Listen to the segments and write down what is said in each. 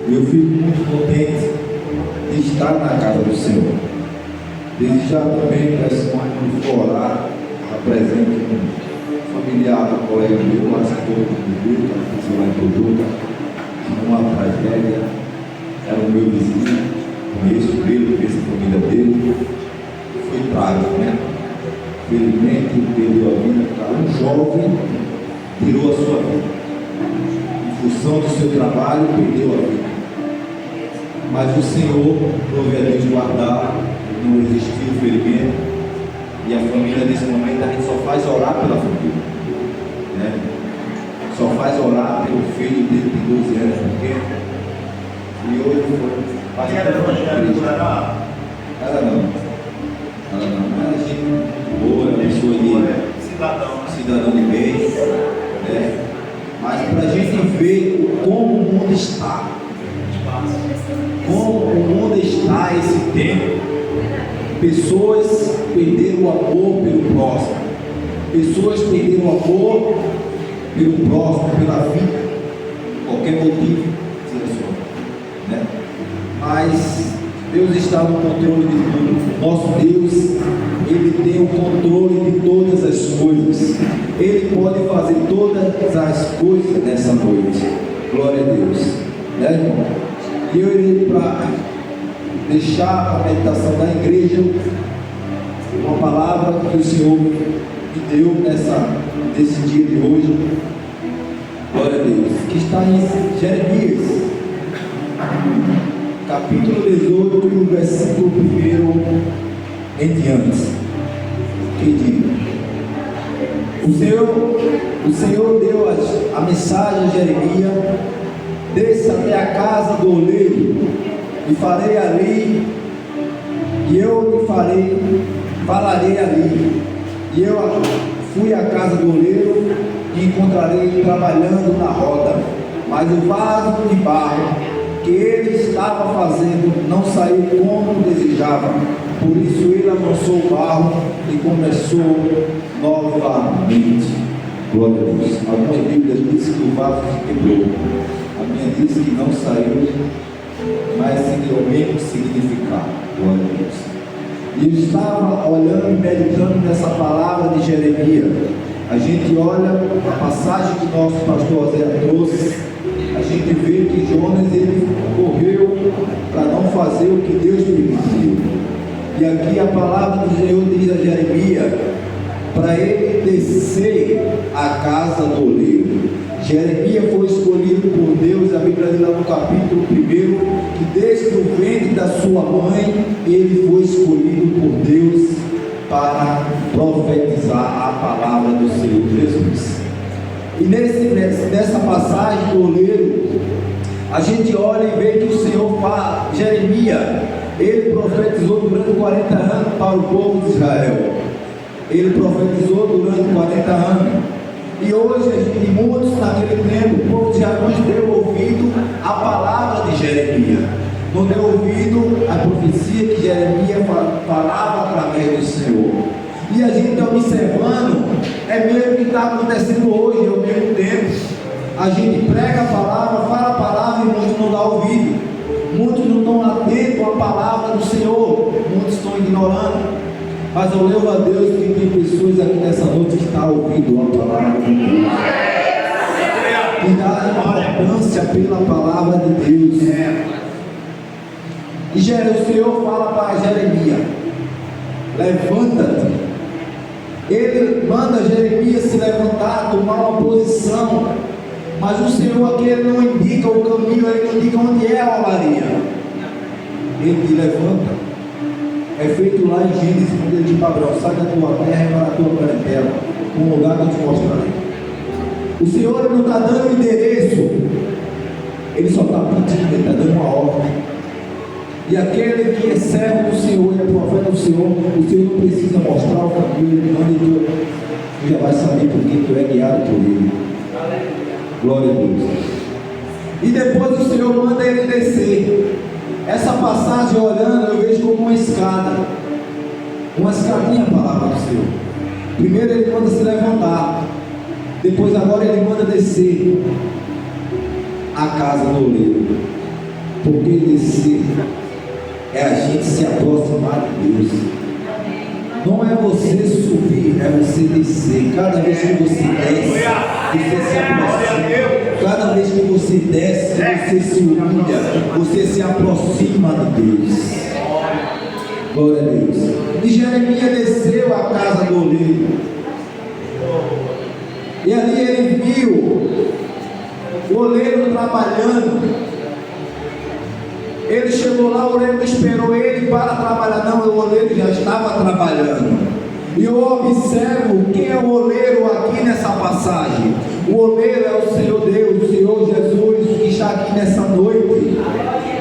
E eu fico muito contente de estar na casa do Senhor. Desde já também, peço quando for orar, apresento um familiar, um colega meu, acho que todo mundo viu, que aconteceu lá em Pojuca, uma tragédia, era o meu vizinho, conheço ele, conheço a família dele, foi trágico, né? Felizmente perdeu a vida, um jovem tirou a sua vida, em função do seu trabalho, perdeu a vida. Mas o Senhor, prove a Deus guardar, não existiu o ferimento, e a família nesse momento a gente só faz orar pela família, né? Só faz orar pelo filho dele que tem 12 anos pequeno, e hoje foi ela não, ela é gente boa, é pessoa de cidadão de bem, né? Mas para a gente ver como o mundo está, como o mundo está esse tempo, pessoas perderam o amor pelo próximo, pessoas perderam o amor pelo próximo, pela vida, qualquer motivo, né? Mas Deus está no controle de tudo. Nosso Deus, Ele tem o controle de todas as coisas. Ele pode fazer todas as coisas nessa noite. Glória a Deus, né, irmão? E eu irei para deixar a meditação da igreja uma palavra que o Senhor me deu nesse dia de hoje. Glória a Deus. Que está em Jeremias, capítulo 18, versículo 1 em diante. Que diz: o Senhor deu a mensagem a Jeremias: desça até a casa do oleiro, e farei ali, e eu te falarei ali. E eu fui à casa do oleiro, e encontrarei trabalhando na roda, mas o vaso de barro que ele estava fazendo não saiu como desejava. Por isso ele amansou o barro e começou novamente. Glória a Deus. Algumas Bíblias dizem que o vaso se quebrou, a minha diz que não saiu, mas seguiu o mesmo significado. Glória a Deus. E eu estava olhando e meditando nessa palavra de Jeremias. A gente olha a passagem que nosso pastor Zé trouxe, a gente vê que Jonas ele correu para não fazer o que Deus permitiu. E aqui a palavra do Senhor diz a Jeremias para ele descer à casa do oleiro. Jeremias foi escolhido por Deus, a Bíblia diz lá no capítulo 1, que desde o ventre da sua mãe, ele foi escolhido por Deus para profetizar a palavra do Senhor Jesus. E nessa passagem do oleiro, a gente olha e vê que o Senhor fala, Jeremias, ele profetizou durante 40 anos para o povo de Israel. Ele profetizou durante 40 anos. E hoje, e muitos naquele tempo, o povo de Israel não deu ouvido à palavra de Jeremias, não deu ouvido à profecia que Jeremias falava através do Senhor. E a gente está observando, é mesmo que está acontecendo hoje, ao mesmo tempo. A gente prega a palavra, fala a palavra e muitos não dão ouvido. Muitos não estão atentos à palavra do Senhor, muitos estão ignorando. Mas eu louvo a Deus que tem pessoas aqui nessa noite que estão ouvindo a palavra de Deus, que dá importância pela palavra de Deus. E o Senhor fala para Jeremias: levanta-te. Ele manda Jeremias se levantar, tomar uma posição. Mas o Senhor aqui ele não indica o caminho, ele não indica onde é a olaria. Ele te levanta. É feito lá em Gênesis, quando ele diz para Abraão: sai da tua terra e para a tua parentela, um lugar que eu te mostrarei. O Senhor ele não está dando endereço, ele só está pedindo, ele está dando uma ordem. E aquele que é servo do Senhor e é profeta do Senhor, o Senhor não precisa mostrar o caminho, ele manda e tu já vai saber porque tu é guiado por ele. Glória a Deus. E depois o Senhor manda ele descer. Essa passagem olhando, eu vejo como uma escadinha a palavra do Senhor. Primeiro ele manda se levantar, depois agora ele manda descer a casa do oleiro. Porque descer é a gente se aproximar de Deus. Não é você subir, é você descer. Cada vez que você desce, você se aproxima. Cada vez que você desce, você se humilha, você se aproxima de Deus. Glória a Deus. E Jeremias desceu à casa do oleiro. E ali ele viu o oleiro trabalhando. Ele chegou lá, o oleiro não esperou ele para trabalhar, não, o oleiro já estava trabalhando. E eu observo quem é o oleiro aqui nessa passagem. O oleiro é o Senhor Deus, o Senhor Jesus, que está aqui nessa noite.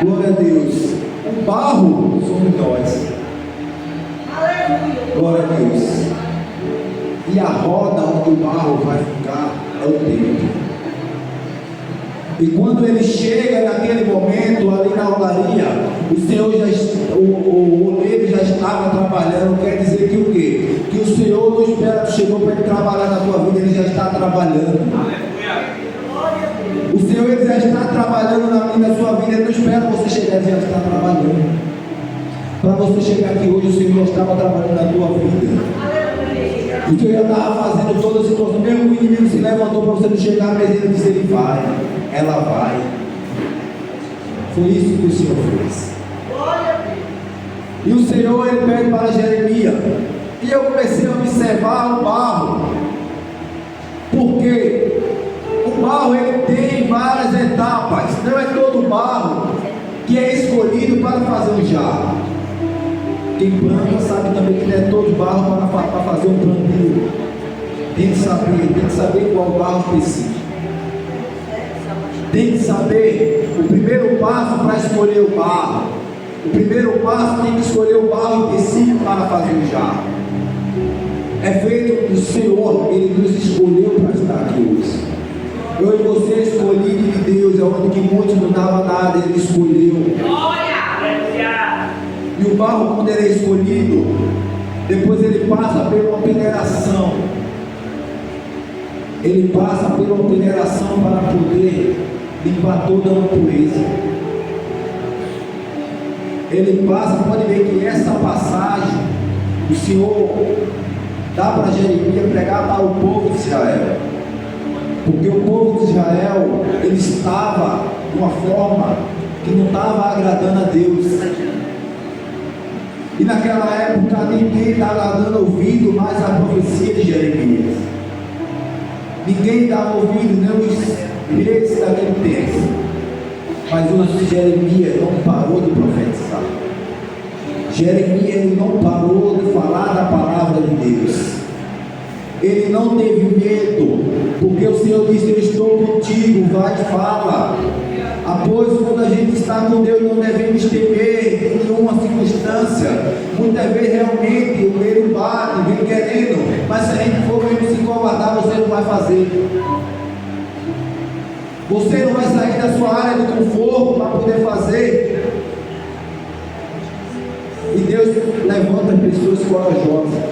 Glória a Deus. O barro somos nós. Glória a Deus. E a roda onde o barro vai ficar é o tempo. E quando ele chega naquele momento ali na olaria, o Senhor o oleiro já estava trabalhando. Quer dizer que o quê? Que o Senhor não espera que chegou para ele trabalhar na tua vida, ele já está trabalhando. O Senhor ele já está trabalhando na sua vida, ele não espera você chegar, ele já está trabalhando. Para você chegar aqui hoje, o Senhor já estava trabalhando na tua vida. O Senhor já estava fazendo toda a situação, mesmo que o inimigo se levantou para você não chegar, mas ele disse, ele vai, ela vai. Foi isso que o Senhor fez. E o Senhor, ele pede para Jeremias, e eu comecei a observar o barro, porque o barro ele tem várias etapas, não é todo barro que é escolhido para fazer um jarro. Quem planta sabe também que não é todo barro para fazer um plantio. Tem que saber qual barro específico. Tem que saber o primeiro passo para escolher o barro. O primeiro passo tem que escolher o barro específico para fazer o jarro. É feito do Senhor, Ele nos escolheu para estar aqui hoje. Eu e você escolhido de Deus, é onde que muitos não davam nada, Ele escolheu. E o barro, quando ele é escolhido, depois ele passa por uma peneiração. Ele passa por uma peneiração para poder limpar toda a impureza. Ele passa, pode ver que essa passagem, o Senhor dá para Jeremias pregar para o povo de Israel. Porque o povo de Israel, ele estava de uma forma que não estava agradando a Deus. E naquela época ninguém estava dando ouvido mais à profecia de Jeremias. Ninguém dava ouvido, nem os reis daquele tempo. Mas o Jeremias não parou de profetizar. Jeremias ele não parou de falar da palavra de Deus. Ele não teve medo, porque o Senhor disse, eu estou contigo, vai e fala. Após, quando a gente está com Deus, não devemos temer em nenhuma circunstância. Muitas vezes realmente o medo bate, vem querendo, mas se a gente for mesmo se covardar, você não vai fazer. Você não vai sair da sua área de conforto para poder fazer. E Deus levanta pessoas corajosas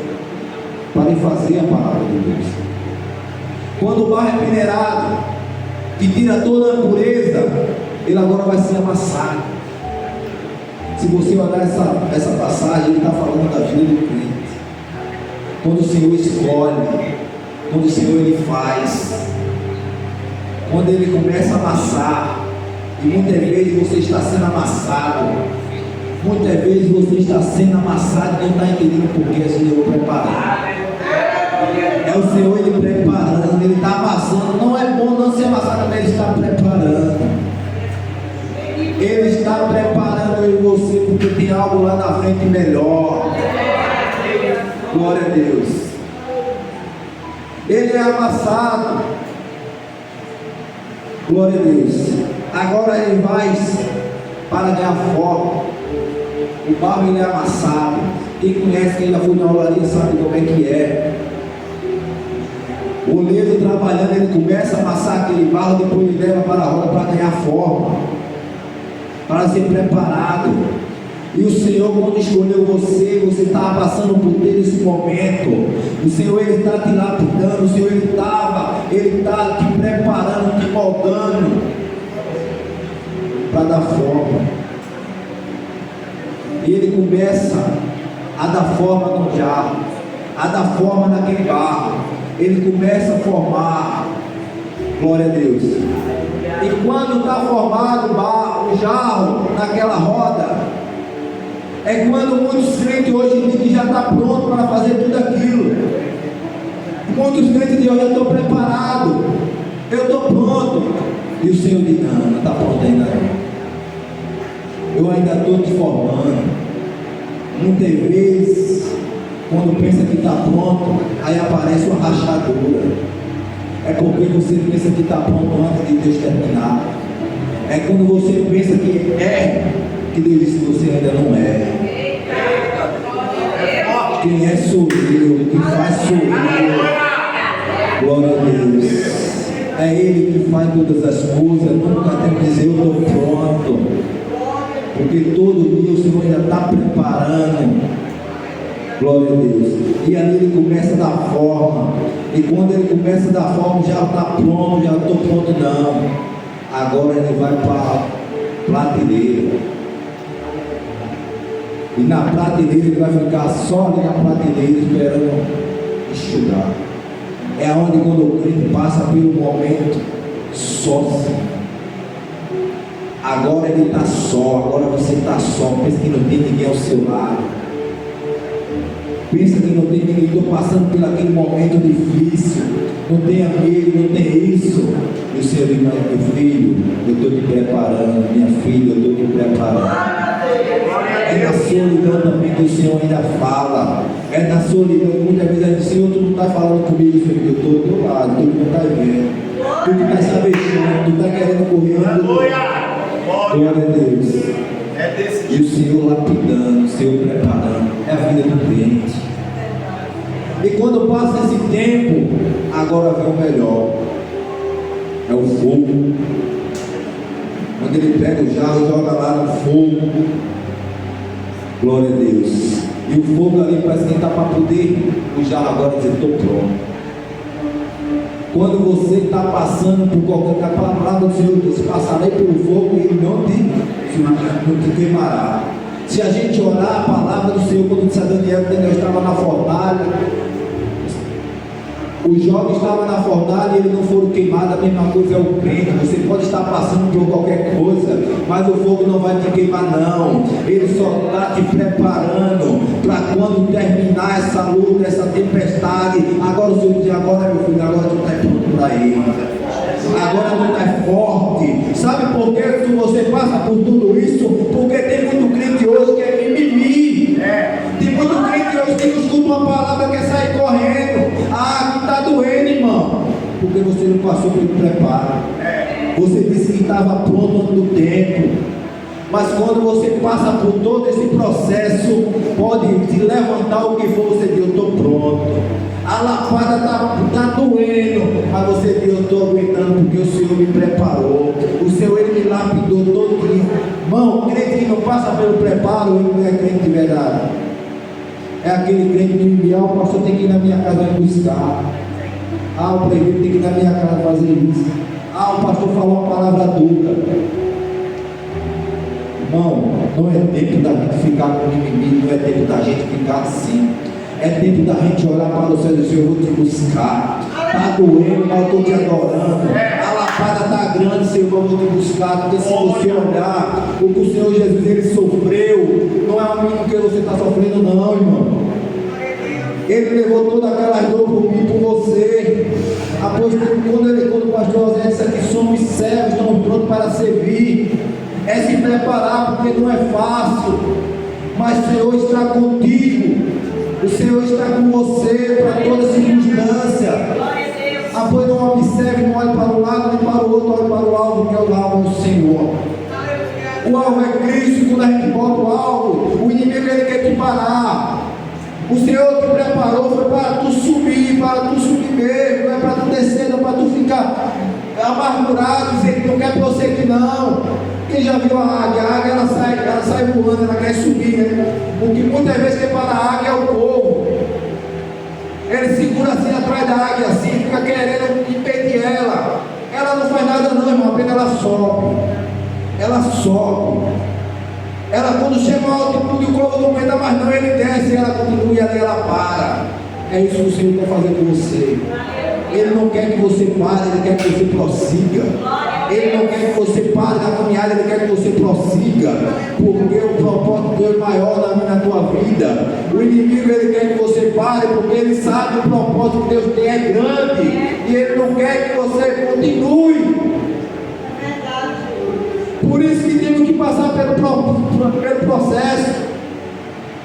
para fazer a palavra de Deus. Quando o barro é peneirado, que tira toda a impureza, ele agora vai ser amassado. Se você olhar essa passagem, ele está falando da vida do crente. Quando o Senhor escolhe, quando o Senhor ele faz, quando ele começa a amassar, e muitas vezes você está sendo amassado, muitas vezes você está sendo amassado e não está entendendo porque é o Senhor preparando. É o Senhor ele preparando, ele está amassando. Não é bom não ser amassado, mas ele está preparando. Ele está preparando eu e você, porque tem algo lá na frente melhor. Glória a Deus. Ele é amassado. Glória a Deus. Agora ele vai para ganhar foco. O barro ele é amassado. Quem conhece, quem já foi na olaria sabe como é que é. O oleiro trabalhando, ele começa a amassar aquele barro, depois ele leva para a roda para ganhar forma, para ser preparado. E o Senhor, quando escolheu você, você estava passando por ter esse momento. O Senhor ele está te lapidando, o Senhor ele está te preparando, te moldando. para dar forma. E ele começa a dar forma no jarro, a dar forma naquele barro. Ele começa a formar. Glória a Deus. E quando está formado o jarro naquela roda, é quando muitos crentes hoje dizem que já está pronto para fazer tudo aquilo. Muitos crentes dizem: eu já estou preparado, eu estou pronto. E o Senhor diz: não está pronto ainda não. Eu ainda estou te formando. Muitas vezes, quando pensa que está pronto, aí aparece uma rachadura. É porque você pensa que está pronto antes de Deus terminar. É quando você pensa que Deus disse que você ainda não é. Quem é sou eu, quem faz sou eu. Glória a Deus. É Ele que faz todas as coisas. Nunca tem que dizer: eu estou pronto. Porque todo dia o Senhor ainda está preparando. Glória a Deus. E ali ele começa a dar forma. E quando ele começa a dar forma, já está pronto, já estou pronto, não. Agora ele vai para a prateleira. E na prateleira ele vai ficar só ali na prateleira esperando enxugar. É onde quando o crente passa pelo momento sozinho. Agora ele está só, agora você está só. Pensa que não tem ninguém ao seu lado. Pensa que não tem ninguém, estou passando por aquele momento difícil, não tem amigo, não tem isso. E o Senhor diz: meu filho, eu estou te preparando, minha filha, eu estou te preparando. É na solidão também que o Senhor ainda fala. É na solidão, muitas vezes a gente: Senhor, tu não está falando comigo, Senhor, eu estou do teu lado, tu não está vendo, tu que está se abexando, tu está querendo correr. Glória a Deus. E o Senhor lapidando, o Senhor preparando. É a vida do crente. E quando passa esse tempo, agora vem o melhor. É o fogo. Quando ele pega o jarro e joga lá no fogo. Glória a Deus. E o fogo ali parece que está para poder o jarro agora dizer: estou pronto. Quando você está passando por qualquer palavra do Senhor, diz: passarei pelo fogo e ele não te queimará. Se a gente orar a palavra do Senhor, quando disse a Daniel que Daniel estava na fornalha, os jovens estavam na fornalha e eles não foram queimados. A mesma coisa é o crente. Você pode estar passando por qualquer coisa, mas o fogo não vai te queimar, não. Ele só está te preparando para quando terminar essa luta, essa tempestade. Agora o Senhor diz: agora, meu filho, agora tu está pronto para ele. Agora tu está forte. Sabe por que você passa por tudo isso? Porque tem muito crente hoje que é mimimi. Tem muito crente hoje que não escuta uma palavra, quer sair correndo. Ah, que está doendo, irmão. Porque você não passou pelo preparo. Você disse que estava pronto antes do tempo. Mas quando você passa por todo esse processo, pode te levantar o que for, você diz: eu estou pronto. A lapada está doendo, mas você diz: eu estou aguentando porque o Senhor me preparou. O Senhor, Ele me lapidou todo dia. Irmão, crente que não passa pelo preparo, ele não é crente de verdade. É aquele crente que me o pastor tem que ir na minha casa me buscar. Ah, o prefeito tem que ir na minha casa fazer isso. Ah, o pastor falou uma palavra dura. Irmão, não é tempo da gente ficar com inimigo, não é tempo da gente ficar assim. É tempo da gente olhar para o céu e dizer: eu vou te buscar. Está doendo, mas eu estou te adorando. A lapada está grande, Senhor, eu vou te buscar. Porque se você olhar o que o Senhor Jesus ele sofreu, não é o mínimo que você está sofrendo, não, irmão. Ele levou toda aquela dor por mim, por você. Após quando o pastor José disse que somos servos, estamos prontos para servir. É se preparar, porque não é fácil. Mas o Senhor está contigo. O Senhor está com você para toda circunstância. Após não observe, não olhe para um lado nem para o outro, olhe para o alvo, que é o alvo do Senhor. O alvo é Cristo. Quando a gente bota o alvo, o inimigo ele quer te parar. O Senhor te preparou foi para tu subir mesmo, não é para tu descer, não é para tu ficar amargurado, dizer que não quer prosseguir, não. Quem já viu a águia ela sai voando, ela quer subir, né? O que muitas vezes quer parar a águia é o povo. Ele segura assim atrás da águia, assim, fica querendo impedir ela. Ela não faz nada não, irmão, apenas ela sobe. ela sobe. Ela, quando chega ao altitude, o corpo não aguenta mais não, ele desce e ela continua e ali ela para. É isso que o Senhor quer fazer com você. Ele não quer que você pare, Ele quer que você prossiga. Ele não quer que você pare na caminhada, Ele quer que você prossiga. Porque o propósito de Deus é maior na tua vida. O inimigo, ele quer que você pare, porque ele sabe que o propósito que Deus tem é grande. E ele não quer que você continue. Por isso que temos que passar pelo processo.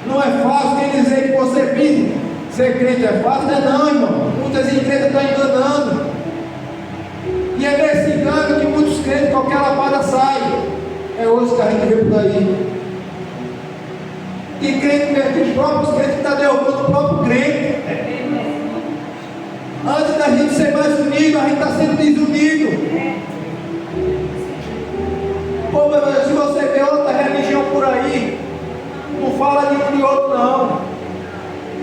Não é fácil quem dizer que você vive. Ser crente é fácil, não é não, irmão. Muitas igrejas estão enganando. E é nesse engano que muitos crentes, qualquer lapada sai. É hoje que a gente vê por aí. Tem crente mesmo, tem próprios crentes que estão derrubando o próprio crente. Antes da gente ser mais unido, a gente está sendo desunido. Pô, meu Deus, se você vê outra religião por aí, não fala de um de outro não.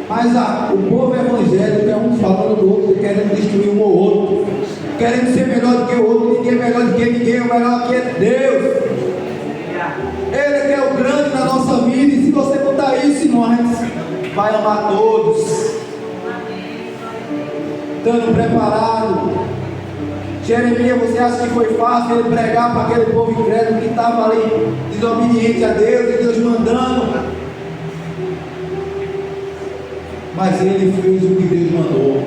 Mas o povo evangélico é um falando do outro, querendo destruir um ou outro, querendo ser melhor do que o outro. Ninguém é melhor do que ninguém, o melhor aqui é Deus. Ele que é o grande na nossa vida. E se você botar isso, irmão, a gente vai amar todos, estando preparado. Jeremias, você acha que foi fácil ele pregar para aquele povo incrédulo que estava ali desobediente a Deus e Deus mandando? Mas ele fez o que Deus mandou.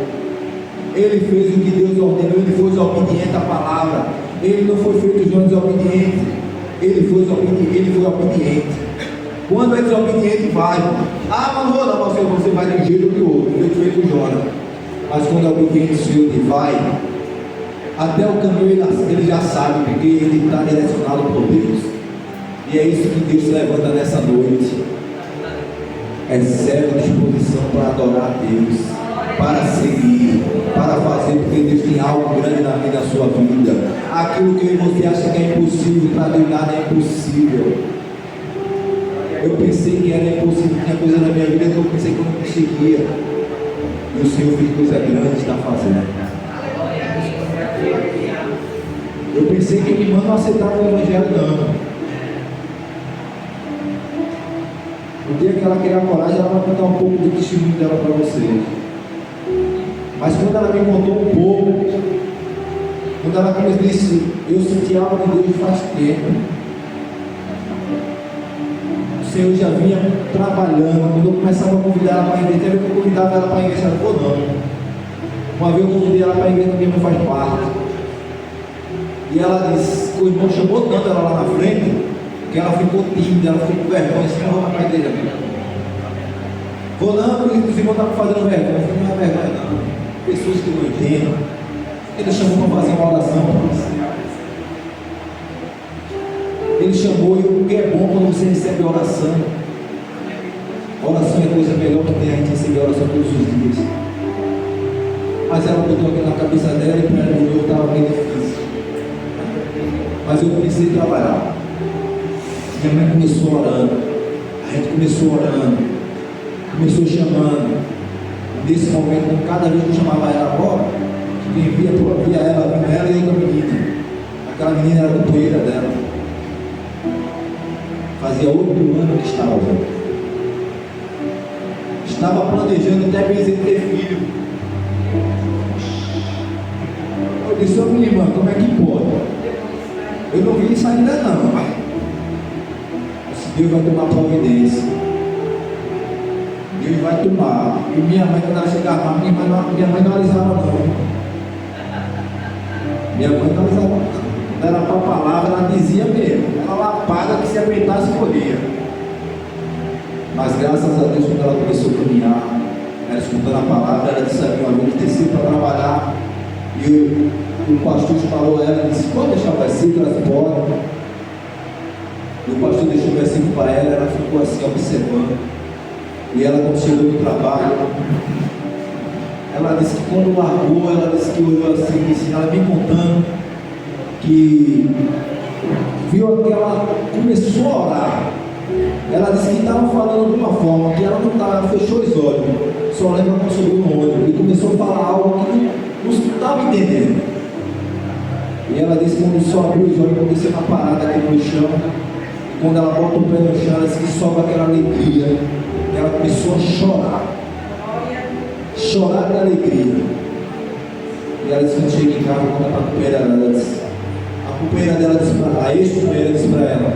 Ele fez o que Deus ordenou. Ele foi obediente à palavra. Ele não foi feito João desobediente. Ele foi obediente. Quando é desobediente, vai. Mas não vou não, você vai de um jeito ou de outro. Ele feito Jonas. Mas quando é obediente, o Senhor te vai. Até o caminho ele já sabe, porque ele está direcionado por Deus. E é isso que Deus se levanta nessa noite. É zero disposição para adorar a Deus, para seguir, para fazer, porque Deus tem algo grande na vida da sua vida. Aquilo que você acha que é impossível, para Deus nada é impossível. Eu pensei que era impossível, tinha coisa na minha vida que eu pensei que eu não conseguia. E o Senhor fez coisa grande, está fazendo. Eu pensei que minha irmã não aceitava o Evangelho, não. O dia que ela criar coragem, ela vai contar um pouco do testemunho dela para vocês. Mas quando ela me contou um pouco, quando ela me disse, eu senti algo de Deus faz tempo. O Senhor já vinha trabalhando. Quando eu começava a convidar ela para a igreja, eu convidava ela para a igreja, ela falou não. Uma vez eu convidei ela para a igreja, também não faz parte. E ela disse, o irmão chamou tanto ela lá na frente, que ela ficou tímida, ela ficou com vergonha, assim, não vou para a igreja. Vou não, porque os irmãos estavam fazendo vergonha. Eu falei, não é vergonha não. Pessoas que não entendem. Ele chamou para fazer uma oração para você. Ele chamou, e o que é bom quando você recebe oração. Oração é coisa melhor que tem, a gente receber oração todos os dias. Mas ela botou aqui na cabeça dela e para ela eu estava bem difícil. Mas eu comecei a trabalhar. Minha mãe começou orando. A gente começou orando. Começou chamando. Nesse momento, cada vez que eu chamava ela agora, quem via ela, vinha ela e outra menina. Aquela menina era a companheira dela. Fazia 8 anos que estava. Estava planejando até mesmo ter filho. Eu disse, ô minha irmã, como é que pode? Eu não vi isso ainda não. Deus vai tomar providência. Deus vai tomar. E minha mãe, quando ela chegava lá, minha mãe não alisava não. Minha mãe não alisava não. Quando era para a palavra, ela dizia mesmo. Ela lapada que se aguentasse colhia. Mas graças a Deus, quando ela começou a caminhar, ela escutando a palavra, ela disse que uma vez desceu para trabalhar. E o pastor falou a ela e disse, pode deixar o versículo, elas podem. E o pastor deixou o versículo para ela, ela ficou assim observando. E ela, quando chegou no trabalho, ela disse que quando largou, ela disse que olhou assim, ela me contando que viu que ela começou a orar. Ela disse que estava falando de uma forma que ela não estava, ela fechou os olhos, só lembra quando subiu no ônibus e começou a falar algo que não estava entendendo. E ela disse que quando só abriu os olhos, aconteceu uma parada aqui no chão. E quando ela bota o pé no chão, ela disse que sobe aquela alegria. E ela começou a chorar. Chorar de alegria. E ela disse que quando chega em casa, conta para a companheira dela, a companheira dela disse para a ex-companheira disse para ela: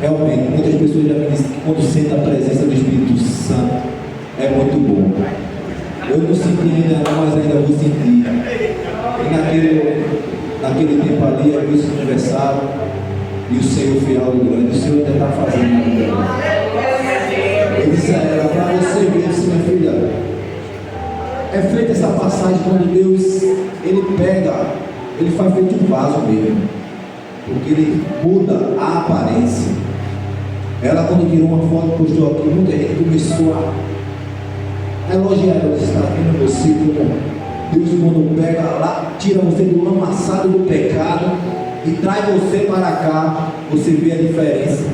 realmente, muitas pessoas já me dizem que quando sente a presença do Espírito Santo é muito bom. Eu não senti ainda não, mas ainda vou sentir. E naquele tempo ali, a Deus se conversaram e o Senhor fez algo grande. O Senhor ainda está fazendo algo grande. Eu disse a ela: para você ver, disse, minha filha, é feita essa passagem quando Deus, ele pega, ele faz feito um vaso mesmo, porque ele muda a aparência. Ela, quando tirou uma foto, postou aqui, muita gente começou a elogiar ela. Está vendo você como Deus, quando pega lá, tira você do lamaçado do pecado e traz você para cá, você vê a diferença.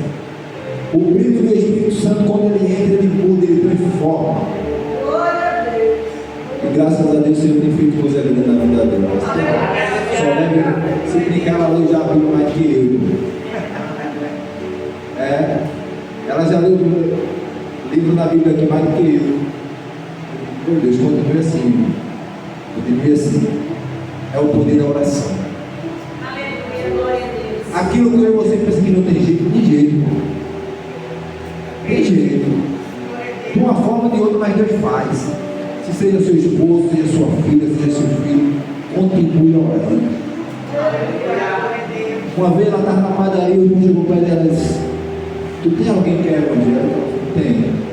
O brilho do Espírito Santo, quando ele entra, ele muda, ele transforma. E graças a Deus, o Senhor tem feito coisa linda na vida dela. Só leve, se brincar, ela leu já viu mais que eu. Ela já leu livro na Bíblia aqui mais do que eu. Meu Deus, continue assim. Continue assim. É o poder da oração. Aquilo que eu e você pensa que não tem jeito, tem jeito. Tem jeito. De uma forma ou de outra, mas Deus faz. Se seja seu esposo, seja sua filha, seja seu filho, continue orando. Uma vez ela estava na padaria, o irmão chegou para ela e disse: tu tem alguém que é evangélico? Tem.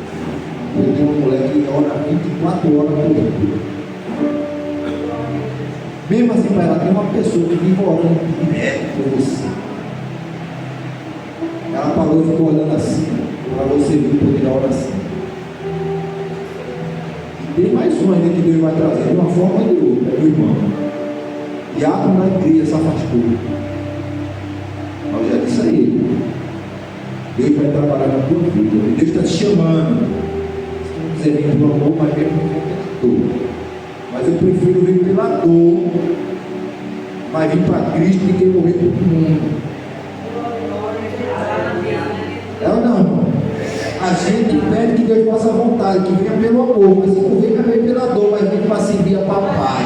Eu tenho uma mulher que ora 24 horas por dia. Mesmo assim, para ela, tem uma pessoa que vive orando direto por você. Ela parou e ficou olhando assim, para você ver o poder da oração. E tem mais um ainda que Deus vai trazer, de uma forma ou de outra, é meu irmão. Diácono na igreja se afastou. Mas eu já disse a ele: Deus vai trabalhar na tua vida. Deus está te chamando. Se não quiser vir pelo amor, mas mesmo pela dor. Mas eu prefiro vir pela dor, mas vir para Cristo do que morrer por mundo. É ou não? A gente pede que Deus faça a vontade, que venha pelo amor, mas se não vem, vai vir pela dor, mas vem para servir a papai.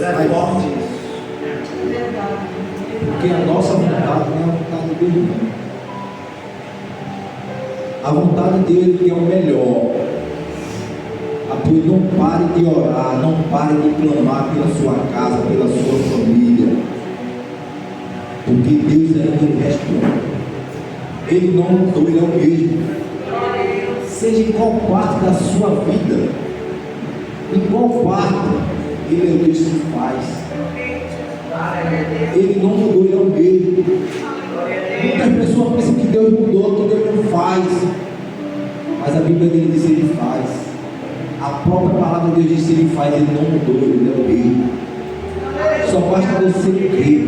É forte isso. Porque a nossa vontade não é a vontade dele, não. A vontade dele que é o melhor. Pois não pare de orar, não pare de clamar pela sua casa, pela sua família. Porque Deus ainda responde. Ele não mudou, ele é o mesmo. Seja em qual parte da sua vida, em qual parte, ele é o Deus que faz. Ele não mudou, ele é o mesmo. Muitas pessoas pensam que Deus mudou, que Deus não faz. Mas a Bíblia dele diz que ele faz. A própria palavra de Deus diz que ele faz, ele não mudou, ele é o mesmo. Só basta você crer.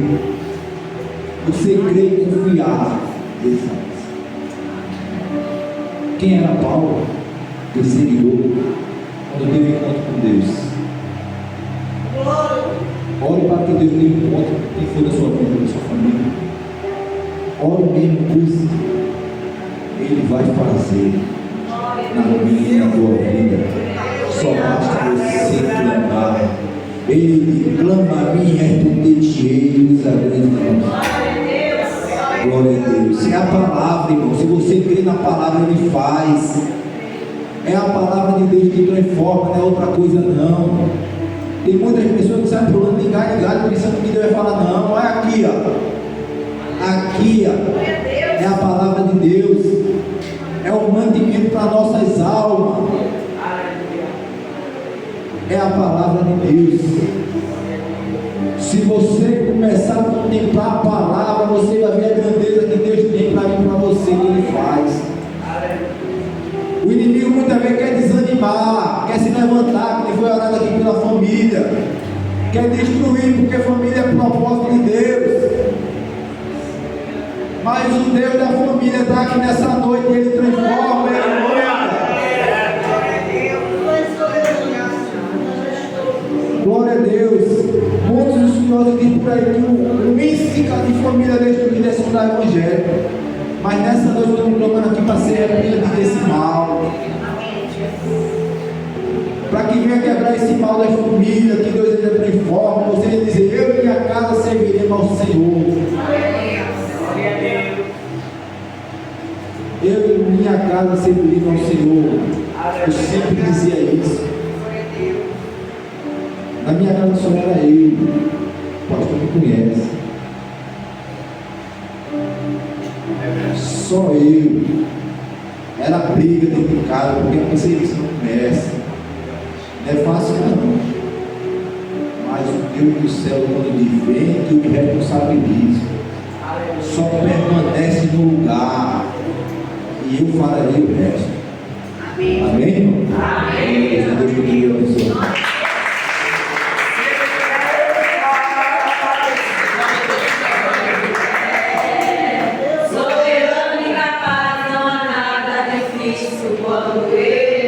Você crer e confiar. Ele faz. Quem era Paulo? Perseguidor. Quando teve encontro com Deus. Ore para que Deus tenha encontro com quem for da sua vida, da sua família. Ore mesmo, pois ele vai fazer na minha e na tua vida. Só basta você clamar. Ele clama a mim e responder-te-ei, diz a grande glória a Deus. É a palavra, irmão. Se você crê na palavra, ele faz. É a palavra de Deus que transforma, não é outra coisa não. Tem muitas pessoas que saem pulando de galho em galho, pensando que Deus vai falar: não, é aqui, ó. Aqui, ó. É a palavra de Deus. É o mantimento para nossas almas. É a palavra de Deus. Se você começar a contemplar a palavra, você vai ver a grandeza que Deus tem para mim, para você, que ele faz. O inimigo muitas vezes quer desanimar, quer se levantar, que foi orado aqui pela família, quer destruir, porque família é propósito de Deus. Mas o Deus da família está aqui nessa noite e ele transforma, glória a Deus. Muitos estudiosos diz por aí que o índice de família destruída é segundo o Evangelho. Mas nessa noite eu estou clamando aqui para ser repreendido desse mal. Para que venha quebrar esse mal das famílias, que Deus ele transforma. Você dizer, eu e minha casa serviremos ao Senhor. Eu e minha casa serviremos ao Senhor. Eu sempre dizia isso. Na minha casa só era eu. O pastor me conhece. Só eu. Era briga dentro de casa, porque a perseguição não começa. Não é fácil não. Mas o Deus do céu, quando ele vem, que eu me responsabilizo. Só permanece no lugar. E eu farei o resto. Amém? Amém, irmão? Amém. Deus te abençoe. Soberano e capaz, não há nada difícil quando eu